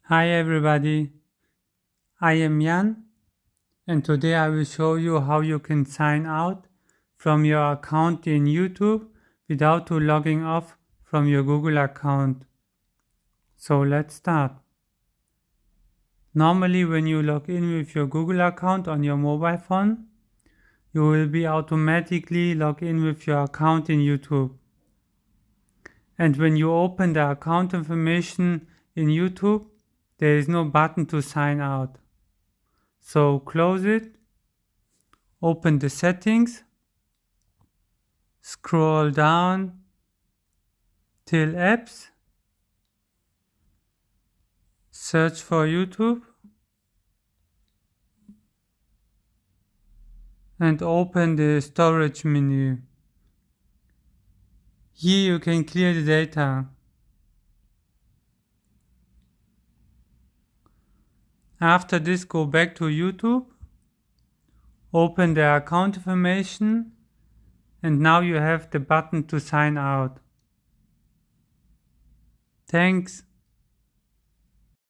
Hi everybody, I am Jan and today I will show you how you can sign out from your account in YouTube without logging off from your Google account. So let's start. Normally when you log in with your Google account on your mobile phone, you will be automatically logged in with your account in YouTube. And when you open the account information in YouTube, there is no button to sign out. So close it, open the settings, scroll down till apps, search for YouTube and open the storage menu. Here you can clear the data. After this, go back to YouTube, open the account information, and now you have the button to sign out. Thanks.